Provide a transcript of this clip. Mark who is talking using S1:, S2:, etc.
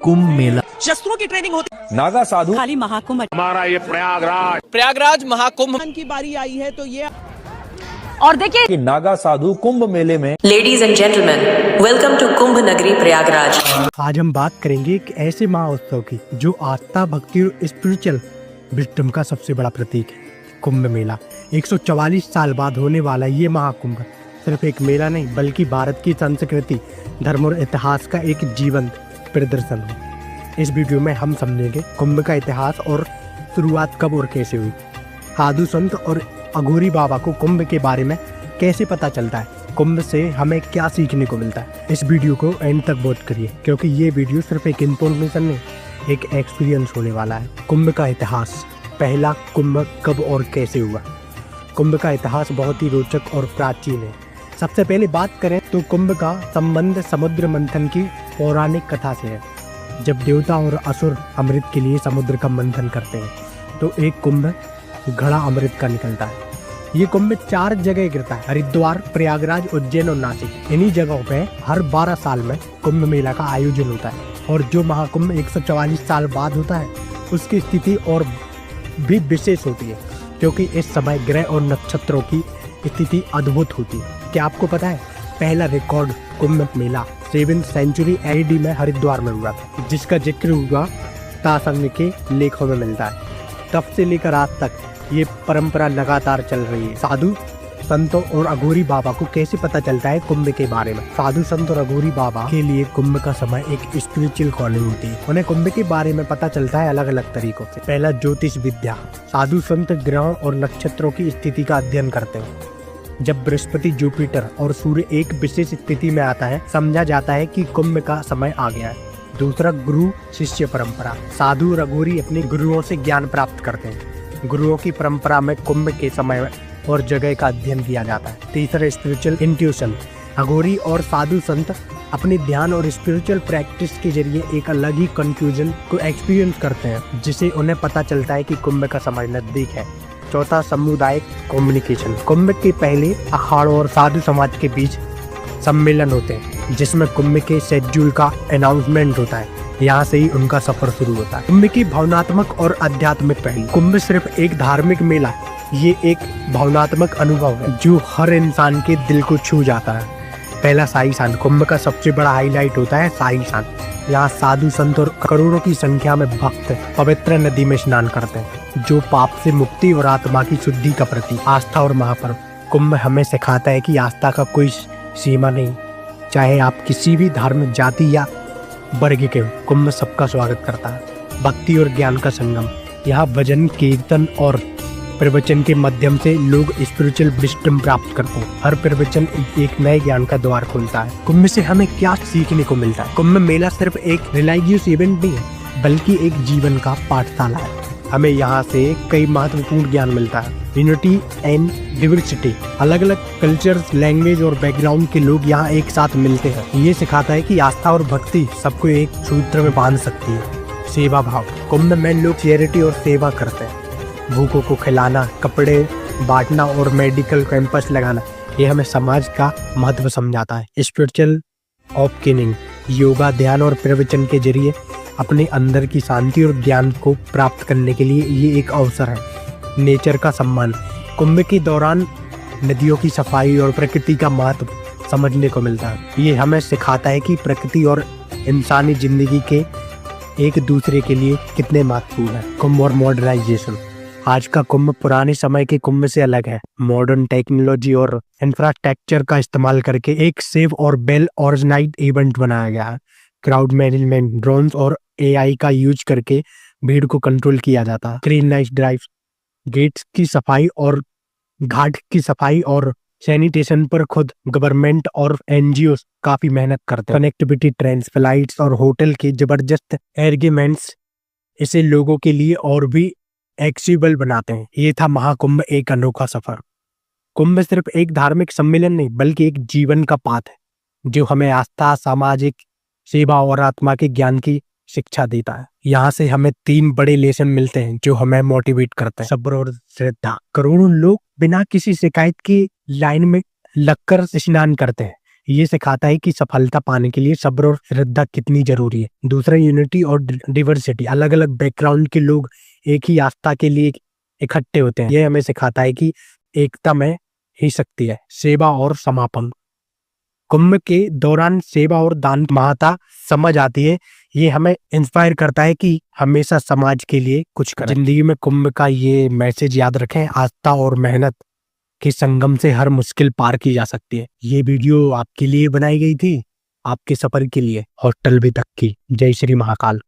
S1: कुंभ मेला,
S2: शस्त्रों की ट्रेनिंग होती,
S3: नागा साधु,
S2: खाली महाकुंभ,
S3: हमारा ये
S2: प्रयागराज महाकुंभ की बारी आई है तो ये
S4: और देखिए
S3: कि नागा साधु कुंभ मेले में।
S5: Ladies and gentlemen, welcome to कुंभ नगरी प्रयागराज।
S6: आज हम बात करेंगे एक ऐसे महाउत्सव की जो आस्था, भक्ति और स्पिरिचुअल विजडम का सबसे बड़ा प्रतीक है, कुंभ मेला। 144 साल बाद होने वाला ये महाकुंभ सिर्फ एक मेला नहीं बल्कि भारत की संस्कृति, धर्म और इतिहास का एक जीवंत प्रदर्शन है। इस वीडियो में हम समझेंगे कुंभ का इतिहास और शुरुआत कब और कैसे हुई, साधु संत और अघोरी बाबा को कुंभ के बारे में कैसे पता चलता है, कुंभ से हमें क्या सीखने को मिलता है। इस वीडियो को एंड तक वॉच करिए क्योंकि ये वीडियो सिर्फ एक इन्फॉर्मेशन नहीं, एक एक्सपीरियंस होने वाला है। कुंभ का इतिहास। पहला कुंभ कब और कैसे हुआ। कुंभ का इतिहास बहुत ही रोचक और प्राचीन है। सबसे पहले बात करें तो कुंभ का संबंध समुद्र मंथन की पौराणिक कथा से है। जब देवता और असुर अमृत के लिए समुद्र का मंथन करते हैं तो एक कुंभ घड़ा अमृत का निकलता है। ये कुंभ 4 जगह गिरता है, हरिद्वार, प्रयागराज, उज्जैन और नासिक। इन्हीं जगहों पे हर 12 साल में कुंभ मेला का आयोजन होता है और जो महाकुंभ 144 साल बाद होता है उसकी स्थिति और भी विशेष होती है क्योंकि इस समय ग्रह और नक्षत्रों की स्थिति अद्भुत होती है। क्या आपको पता है पहला record Kumbh Mela 7वीं century AD में हरिद्वार में हुआ था, जिसका जिक्र हुआ तासंग के लेखों में मिलता है। तब से लेकर आज तक ये परंपरा लगातार चल रही है। साधु संतों और अघोरी बाबा को कैसे पता चलता है कुंभ के बारे में। साधु संत और अघोरी बाबा के लिए कुंभ का समय एक स्पिरिचुअल कॉलिंग होती है। उन्हें कुंभ के बारे में पता चलता है अलग अलग तरीकों से। पहला, ज्योतिष विद्या। साधु संत ग्रहों और नक्षत्रों की स्थिति का अध्ययन करते हैं। जब बृहस्पति, जुपिटर और सूर्य एक विशेष स्थिति में आता है समझा जाता है कि कुंभ का समय आ गया है। दूसरा, गुरु शिष्य परंपरा। साधु और अघोरी अपने गुरुओं से ज्ञान प्राप्त करते हैं। गुरुओं की परंपरा में कुंभ के समय और जगह का अध्ययन किया जाता है। तीसरा, स्पिरिचुअल इंट्यूशन। अघोरी और साधु संत अपने ध्यान और स्पिरिचुअल प्रैक्टिस के जरिए एक अलग ही कंफ्यूजन को एक्सपीरियंस करते हैं जिससे उन्हें पता चलता है कि कुंभ का समय नजदीक है। चौथा, सामुदायिक कम्युनिकेशन। कुंभ के पहले अखाड़ों और साधु समाज के बीच सम्मेलन होते हैं जिसमें कुंभ के शेड्यूल का अनाउंसमेंट होता है। यहाँ से ही उनका सफर शुरू होता है। कुंभ की भावनात्मक और आध्यात्मिक पहलू। कुंभ सिर्फ एक धार्मिक मेला, ये एक भावनात्मक अनुभव है जो हर इंसान के दिल को छू जाता है। पहला, शाही स्नान। कुंभ का सबसे बड़ा हाईलाइट होता है शाही स्नान। यहाँ साधु संत और करोड़ों की संख्या में भक्त पवित्र नदी में स्नान करते हैं जो पाप से मुक्ति और आत्मा की शुद्धि का प्रतीक। आस्था और महापर्व। कुंभ हमें सिखाता है कि आस्था का कोई सीमा नहीं, चाहे आप किसी भी धर्म, जाति या वर्ग के हो, कुंभ सबका स्वागत करता है। भक्ति और ज्ञान का संगम। यहाँ भजन, कीर्तन और प्रवचन के माध्यम से लोग स्पिरिचुअल विजडम प्राप्त करते हैं। हर प्रवचन एक नए ज्ञान का द्वार खोलता है। कुंभ से हमें क्या सीखने को मिलता है। कुंभ मेला सिर्फ एक रिलीजियस इवेंट नहीं है बल्कि एक जीवन का पाठशाला है। हमें यहाँ से कई महत्वपूर्ण ज्ञान मिलता है। Unity and diversity. अलग अलग कल्चर्स, लैंग्वेज और बैकग्राउंड के लोग यहाँ एक साथ मिलते हैं। ये सिखाता है कि आस्था और भक्ति सबको एक सूत्र में बांध सकती है। सेवा भाव। कुंभ में लोग चैरिटी और सेवा करते हैं। भूखों को खिलाना, कपड़े बांटना और मेडिकल कैंपस लगाना, ये हमें समाज का महत्व समझाता है। Spiritual awakening. योगा, ध्यान और प्रवचन के जरिए अपने अंदर की शांति और ज्ञान को प्राप्त करने के लिए ये एक अवसर है। नेचर का सम्मान। कुंभ के दौरान नदियों की सफाई और प्रकृति का महत्व समझने को मिलता है। ये हमें सिखाता है कि प्रकृति और इंसानी जिंदगी के एक दूसरे के लिए कितने महत्वपूर्ण है। कुंभ और मॉडर्नाइजेशन। आज का कुंभ पुराने समय के कुंभ से अलग है। मॉडर्न टेक्नोलॉजी और इंफ्रास्ट्रक्चर का इस्तेमाल करके एक सेफ और वेल ऑर्गेनाइज्ड इवेंट बनाया गया है। क्राउड मैनेजमेंट, ड्रोन्स और AI का यूज करके भीड़ को कंट्रोल किया जाता है। Clean night drive. गेट्स की सफाई और घाट की सफाई और सैनिटेशन पर खुद गवर्नमेंट और NGO काफी मेहनत करते हैं। कनेक्टिविटी, ट्रेन, फ्लाइट्स और होटल के जबरदस्त अरेंजमेंट्स इसे लोगों के लिए और भी एक्सेसिबल बनाते हैं। ये था महाकुंभ, एक अनोखा सफर। कुंभ सिर्फ एक धार्मिक सम्मेलन नहीं बल्कि एक जीवन का पाठ है जो हमें आस्था, सामाजिक सेवा और आत्मा के ज्ञान की शिक्षा देता है। यहाँ से हमें 3 बड़े लेसन मिलते हैं जो हमें मोटिवेट करते हैं। सब्र और श्रद्धा। करोड़ों लोग बिना किसी शिकायत की लाइन में लगकर स्नान करते हैं। ये सिखाता है कि सफलता पाने के लिए सब्र और श्रद्धा कितनी जरूरी है। दूसरा, यूनिटी और डिवर्सिटी, अलग अलग बैकग्राउंड के लोग एक ही आस्था के लिए इकट्ठे होते हैं। ये हमें सिखाता है कि एकता में ही शक्ति है। सेवा और समापन, कुंभ के दौरान सेवा और दान महत्ता समझ आती है। ये हमें इंस्पायर करता है कि हमेशा समाज के लिए कुछ करें। जिंदगी में कुंभ का ये मैसेज याद रखें, आस्था और मेहनत के संगम से हर मुश्किल पार की जा सकती है। ये वीडियो आपके लिए बनाई गई थी, आपके सफर के लिए, हॉस्टल भी तक की। जय श्री महाकाल।